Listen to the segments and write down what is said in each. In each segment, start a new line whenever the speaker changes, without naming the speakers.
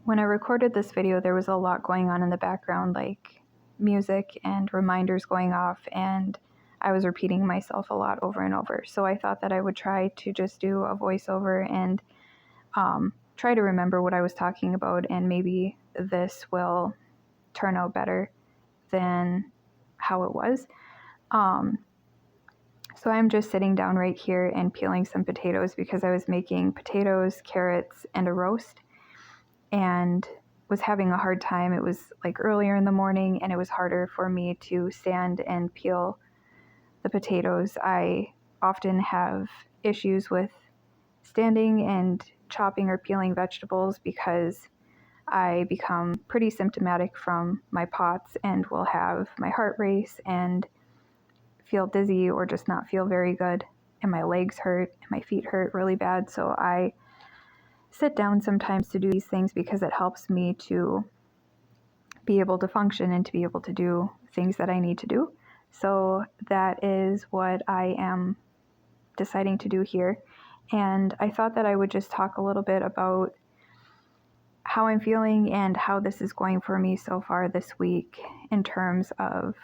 when I recorded this video, there was a lot going on in the background, like music and reminders going off, and I was repeating myself a lot over and over. So I thought that I would try to just do a voiceover and try to remember what I was talking about, and maybe this will turn out better than how it was. So I'm just sitting down right here and peeling some potatoes because I was making potatoes, carrots, and a roast, and was having a hard time. It was like earlier in the morning, and it was harder for me to stand and peel the potatoes. I often have issues with standing and chopping or peeling vegetables because I become pretty symptomatic from my POTS and will have my heart race and feel dizzy or just not feel very good, and my legs hurt and my feet hurt really bad. So I sit down sometimes to do these things because it helps me to be able to function and to be able to do things that I need to do. So that is what I am deciding to do here. And I thought that I would just talk a little bit about how I'm feeling and how this is going for me so far this week in terms of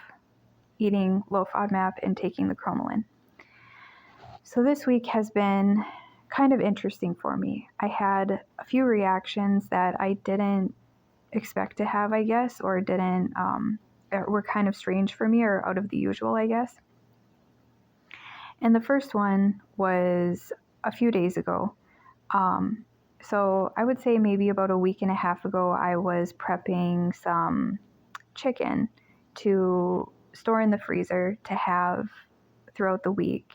eating lowFODMAP and taking the cromolyn. So this week has been kind of interesting for me. I had a few reactions that I didn't expect to have, I guess, or didn't, were kind of strange for me or out of the usual, I guess. And the first one was a few days ago. So I would say maybe about a week and a half ago, I was prepping some chicken to store in the freezer to have throughout the week.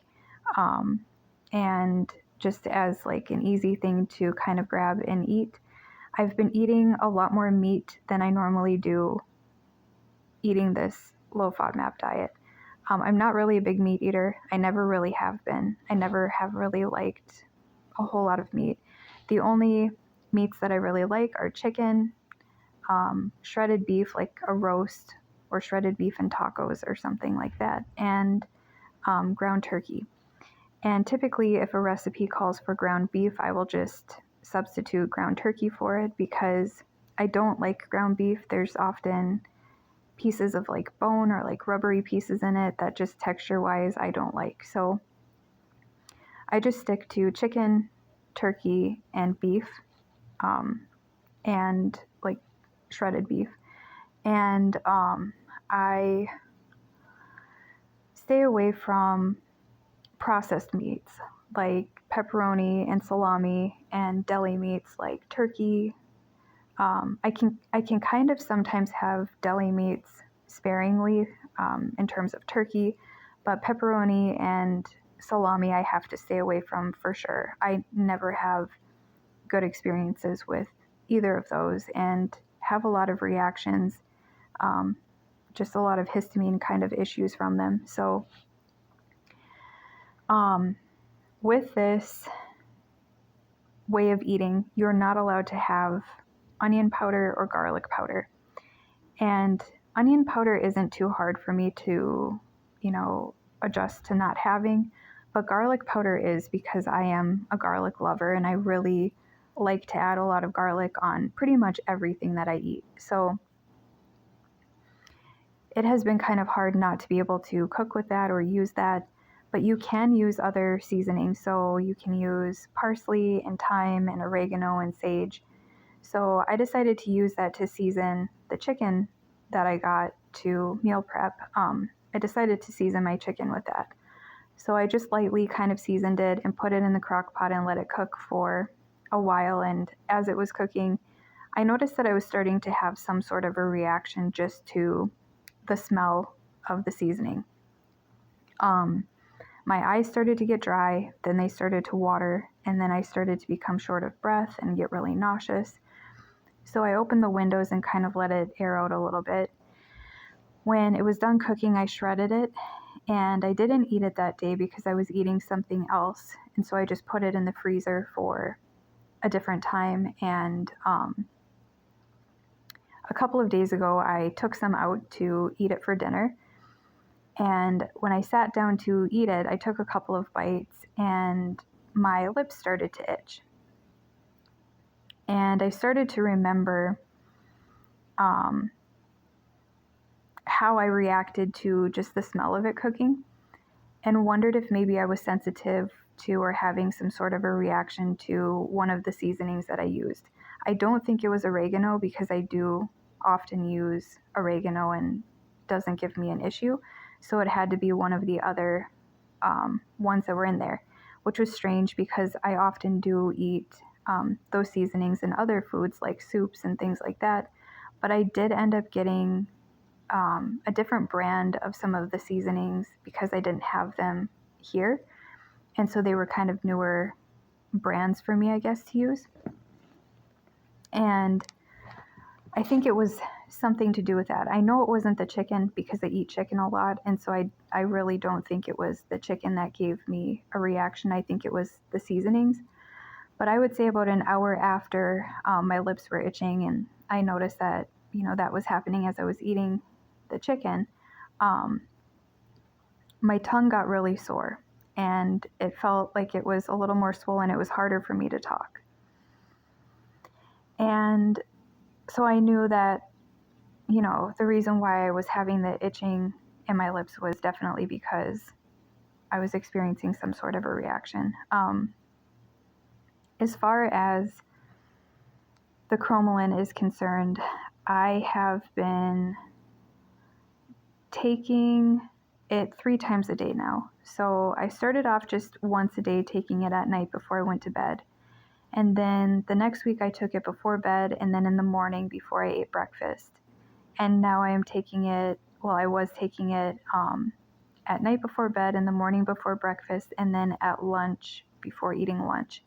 And just as like an easy thing to kind of grab and eat. I've been eating a lot more meat than I normally do eating this lowFODMAP diet. I'm not really a big meat eater. I never really have been. I never have really liked a whole lot of meat. The only meats that I really like are chicken, shredded beef, like a roast, or shredded beef and tacos or something like that, and ground turkey. And typically, if a recipe calls for ground beef, I will just substitute ground turkey for it because I don't like ground beef. There's often pieces of like bone or like rubbery pieces in it that just texture-wise I don't like. So I just stick to chicken, turkey, and beef, and like shredded beef. And I stay away from processed meats like pepperoni and salami and deli meats like turkey. I can kind of sometimes have deli meats sparingly in terms of turkey, but pepperoni and salami I have to stay away from for sure. I never have good experiences with either of those and have a lot of reactions, just a lot of histamine kind of issues from them. So with this way of eating, you're not allowed to have onion powder or garlic powder. And onion powder isn't too hard for me to, adjust to not having, but garlic powder is because I am a garlic lover and I really like to add a lot of garlic on pretty much everything that I eat. So it has been kind of hard not to be able to cook with that or use that, but you can use other seasonings. So you can use parsley and thyme and oregano and sage. So I decided to use that to season the chicken that I got to meal prep. I decided to season my chicken with that. So I just lightly kind of seasoned it and put it in the crock pot and let it cook for a while. And as it was cooking, I noticed that I was starting to have some sort of a reaction just to the smell of the seasoning. My eyes started to get dry, then they started to water, and then I started to become short of breath and get really nauseous. So I opened the windows and kind of let it air out a little bit. When it was done cooking, I shredded it, and I didn't eat it that day because I was eating something else. And so I just put it in the freezer for a different time. And a couple of days ago, I took some out to eat it for dinner. And when I sat down to eat it, I took a couple of bites and my lips started to itch. And I started to remember how I reacted to just the smell of it cooking, and wondered if maybe I was sensitive to or having some sort of a reaction to one of the seasonings that I used. I don't think it was oregano, because I do often use oregano and doesn't give me an issue. So it had to be one of the other ones that were in there, which was strange because I often do eat those seasonings in other foods like soups and things like that. But I did end up getting a different brand of some of the seasonings because I didn't have them here. And so they were kind of newer brands for me, I guess, to use. And I think it was something to do with that. I know it wasn't the chicken because I eat chicken a lot. And so I really don't think it was the chicken that gave me a reaction. I think it was the seasonings. But I would say about an hour after, my lips were itching, and I noticed that, that was happening as I was eating the chicken. My tongue got really sore, and it felt like it was a little more swollen. It was harder for me to talk. And so I knew that, the reason why I was having the itching in my lips was definitely because I was experiencing some sort of a reaction. As far as the cromolyn is concerned, I have been taking it 3 times a day now. So I started off just once a day, taking it at night before I went to bed. And then the next week I took it before bed, and then in the morning before I ate breakfast. And now I was taking it at night before bed, in the morning before breakfast, and then at lunch before eating lunch.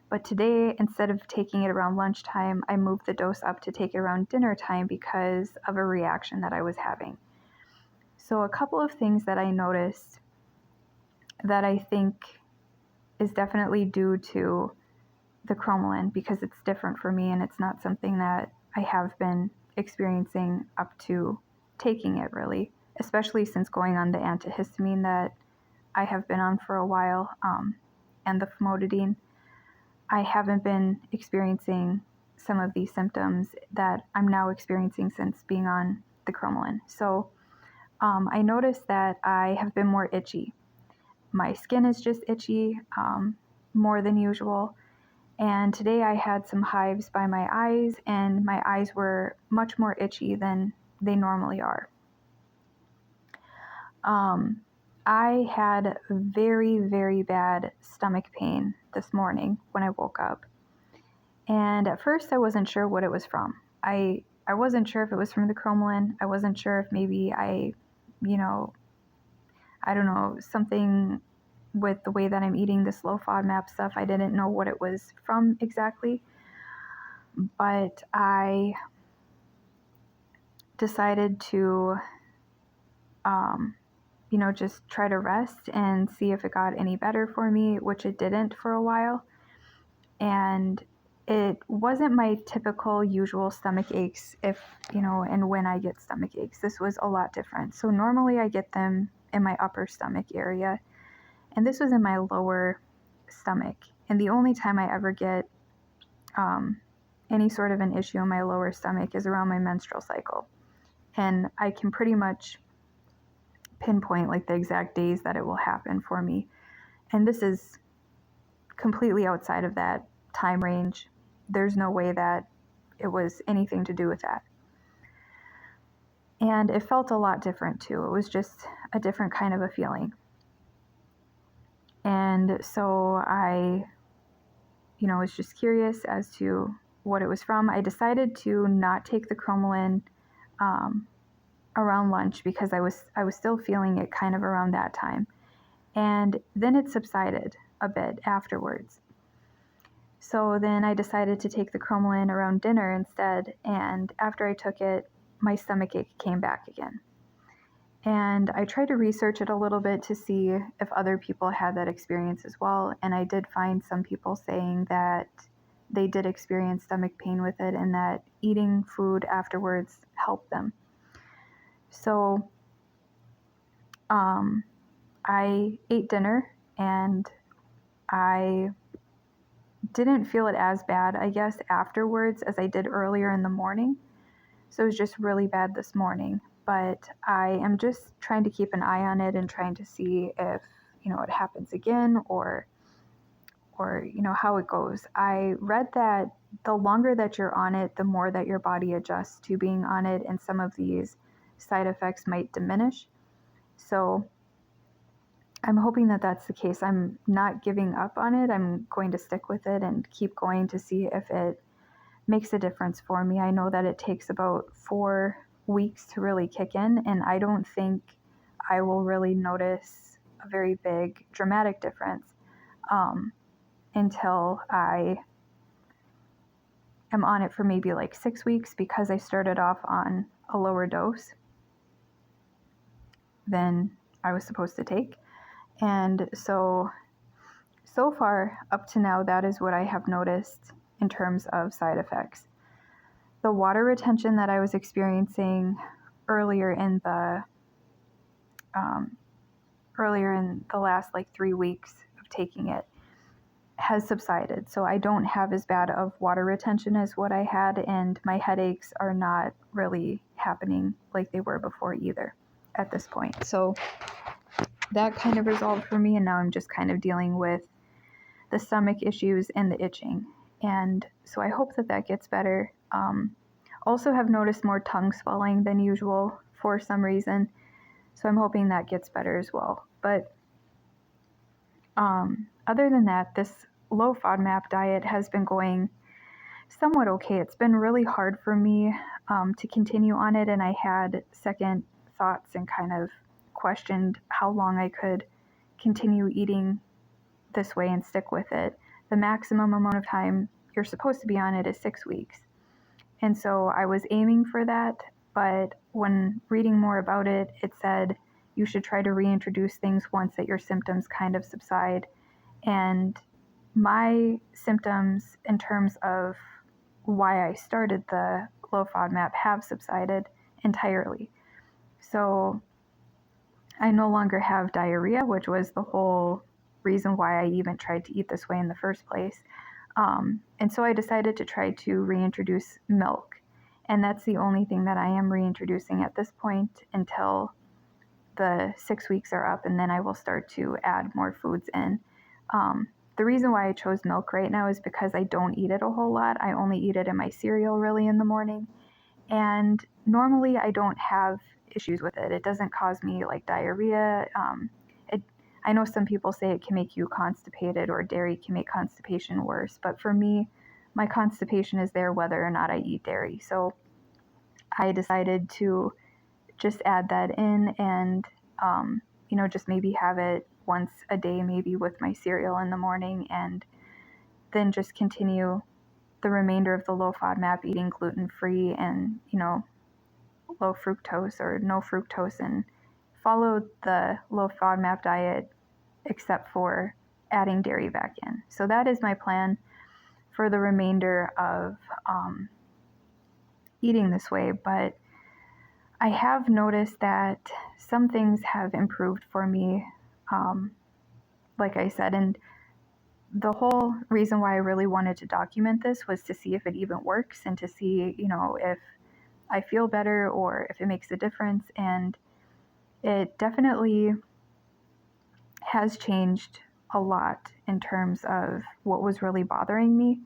But today, instead of taking it around lunchtime, I moved the dose up to take it around dinner time because of a reaction that I was having. So a couple of things that I noticed that I think is definitely due to the cromolyn, because it's different for me and it's not something that I have been experiencing up to taking it, really, especially since going on the antihistamine that I have been on for a while, and the famotidine. I haven't been experiencing some of these symptoms that I'm now experiencing since being on the cromolyn. So I noticed that I have been more itchy. My skin is just itchy, more than usual. And today I had some hives by my eyes, and my eyes were much more itchy than they normally are. I had very, very bad stomach pain this morning when I woke up. And at first I wasn't sure what it was from. I wasn't sure if it was from the cromolyn. I wasn't sure if maybe I don't know, something with the way that I'm eating this lowFODMAP stuff. I didn't know what it was from exactly. But I decided to, just try to rest and see if it got any better for me, which it didn't for a while. And it wasn't my typical usual stomach aches and when I get stomach aches. This was a lot different. So normally I get them in my upper stomach area, and this was in my lower stomach. And the only time I ever get any sort of an issue in my lower stomach is around my menstrual cycle. And I can pretty much pinpoint like the exact days that it will happen for me. And this is completely outside of that time range. There's no way that it was anything to do with that. And it felt a lot different too. It was just a different kind of a feeling. And so I, was just curious as to what it was from. I decided to not take the cromolyn around lunch because I was still feeling it kind of around that time. And then it subsided a bit afterwards. So then I decided to take the cromolyn around dinner instead, and after I took it, my stomach ache came back again. And I tried to research it a little bit to see if other people had that experience as well, and I did find some people saying that they did experience stomach pain with it and that eating food afterwards helped them. So I ate dinner, and I didn't feel it as bad, I guess, afterwards as I did earlier in the morning. So it was just really bad this morning. But I am just trying to keep an eye on it and trying to see if, it happens again or how it goes. I read that the longer that you're on it, the more that your body adjusts to being on it, and some of these side effects might diminish. So I'm hoping that that's the case. I'm not giving up on it. I'm going to stick with it and keep going to see if it makes a difference for me. I know that it takes about 4 weeks to really kick in, and I don't think I will really notice a very big dramatic difference until I am on it for maybe like 6 weeks, because I started off on a lower dose than I was supposed to take. And so far up to now, that is what I have noticed in terms of side effects. The water retention that I was experiencing earlier in the last like 3 weeks of taking it has subsided. So I don't have as bad of water retention as what I had, and my headaches are not really happening like they were before either at this point. So that kind of resolved for me, and now I'm just kind of dealing with the stomach issues and the itching. And so I hope that that gets better. Also have noticed more tongue swelling than usual for some reason. So I'm hoping that gets better as well. But other than that, this low FODMAP diet has been going somewhat okay. It's been really hard for me to continue on it, and I had second thoughts and kind of questioned how long I could continue eating this way and stick with it. The maximum amount of time you're supposed to be on it is 6 weeks. And so I was aiming for that, but when reading more about it, it said you should try to reintroduce things once that your symptoms kind of subside. And my symptoms in terms of why I started the low FODMAP have subsided entirely. So I no longer have diarrhea, which was the whole reason why I even tried to eat this way in the first place. And so I decided to try to reintroduce milk. And that's the only thing that I am reintroducing at this point until the 6 weeks are up, and then I will start to add more foods in. The reason why I chose milk right now is because I don't eat it a whole lot. I only eat it in my cereal really in the morning. And normally I don't have issues with it. It doesn't cause me like diarrhea. I know some people say it can make you constipated, or dairy can make constipation worse. But for me, my constipation is there whether or not I eat dairy. So I decided to just add that in and, just maybe have it once a day, maybe with my cereal in the morning, and then just continue the remainder of the low FODMAP eating gluten-free and, low fructose or no fructose, and follow the low FODMAP diet except for adding dairy back in. So that is my plan for the remainder of eating this way. But I have noticed that some things have improved for me, like I said, and the whole reason why I really wanted to document this was to see if it even works and to see, if I feel better or if it makes a difference. And it definitely has changed a lot in terms of what was really bothering me.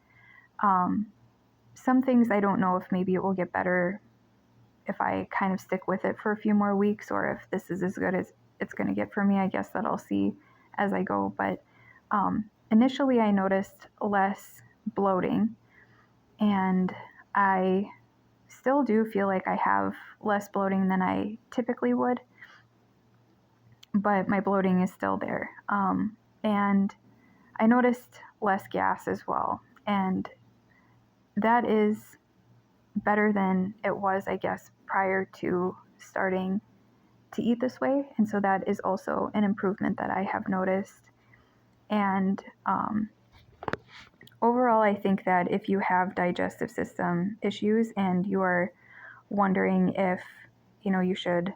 Some things I don't know if maybe it will get better if I kind of stick with it for a few more weeks, or if this is as good as it's going to get for me. I guess that I'll see as I go. But initially I noticed less bloating, and I still do feel like I have less bloating than I typically would, but my bloating is still there. And I noticed less gas as well, and that is better than it was, I guess, prior to starting to eat this way. And so that is also an improvement that I have noticed. And overall, I think that if you have digestive system issues and you are wondering if, you should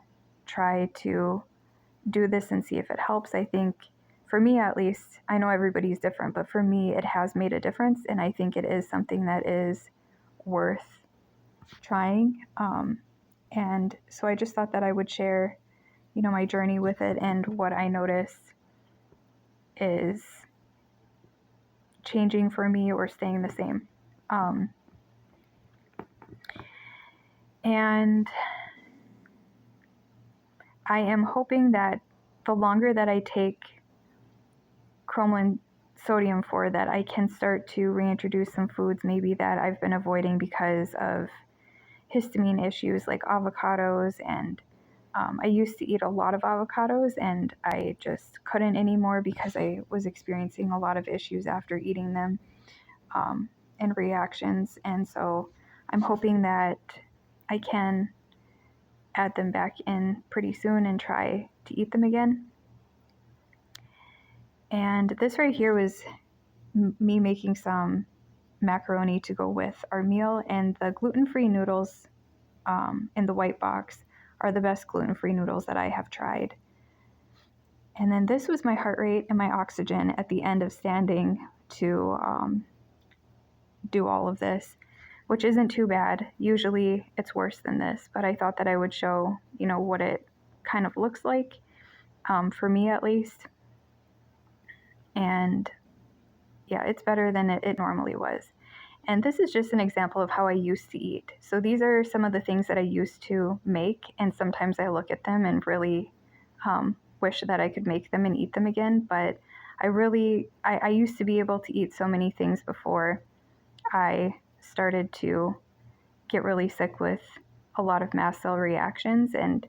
try to do this and see if it helps, I think for me at least, I know everybody's different, but for me, it has made a difference. And I think it is something that is worth trying. And so I just thought that I would share, my journey with it and what I notice is changing for me or staying the same. And I am hoping that the longer that I take cromolyn sodium for, that I can start to reintroduce some foods maybe that I've been avoiding because of histamine issues, like avocados. And I used to eat a lot of avocados and I just couldn't anymore because I was experiencing a lot of issues after eating them, and reactions. And so I'm hoping that I can add them back in pretty soon and try to eat them again. And this right here was me making some macaroni to go with our meal, and the gluten-free noodles in the white box are the best gluten-free noodles that I have tried. And then this was my heart rate and my oxygen at the end of standing to do all of this, which isn't too bad. Usually it's worse than this, but I thought that I would show, what it kind of looks like, for me at least. And yeah, it's better than it normally was. And this is just an example of how I used to eat. So these are some of the things that I used to make, and sometimes I look at them and really wish that I could make them and eat them again. But I used to be able to eat so many things before I started to get really sick with a lot of mast cell reactions. And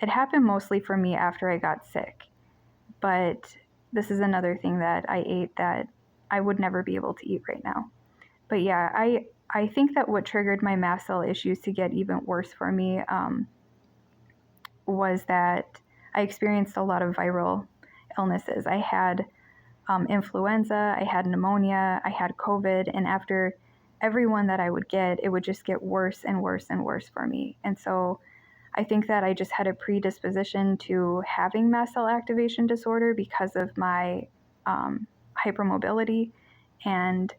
it happened mostly for me after I got sick. But this is another thing that I ate that I would never be able to eat right now. But yeah, I think that what triggered my mast cell issues to get even worse for me was that I experienced a lot of viral illnesses. I had influenza, I had pneumonia, I had COVID, and after every one that I would get, it would just get worse and worse and worse for me. And so I think that I just had a predisposition to having mast cell activation disorder because of my hypermobility. And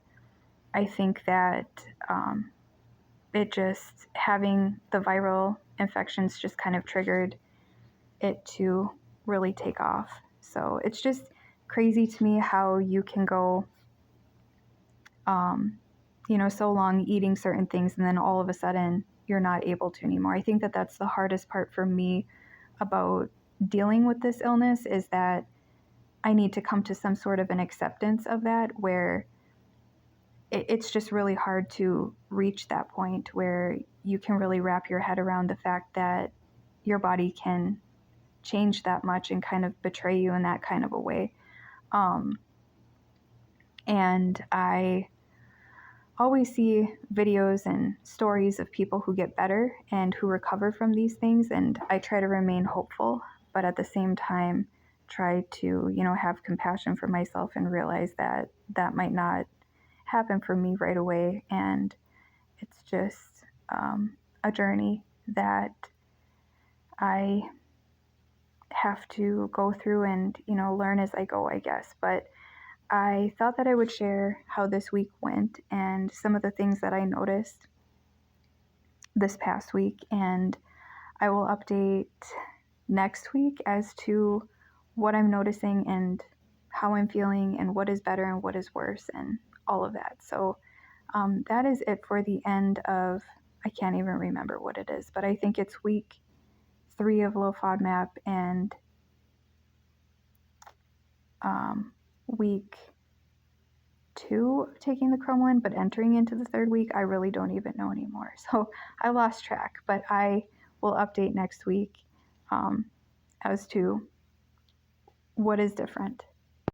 I think that it just, having the viral infections just kind of triggered it to really take off. So it's just crazy to me how you can go, so long eating certain things and then all of a sudden you're not able to anymore. I think that that's the hardest part for me about dealing with this illness, is that I need to come to some sort of an acceptance of that, where it's just really hard to reach that point where you can really wrap your head around the fact that your body can change that much and kind of betray you in that kind of a way. And I always see videos and stories of people who get better and who recover from these things, and I try to remain hopeful, but at the same time try to, have compassion for myself and realize that that might not happen for me right away. And it's just a journey that I have to go through and, learn as I go, I guess. But I thought that I would share how this week went and some of the things that I noticed this past week. And I will update next week as to what I'm noticing and how I'm feeling and what is better and what is worse and all of that. So that is it for the end of, I can't even remember what it is, but I think it's week 3 of lowFODMAP and week 2 of taking the cromolyn, but entering into the 3rd week, I really don't even know anymore. So I lost track, but I will update next week as to what is different.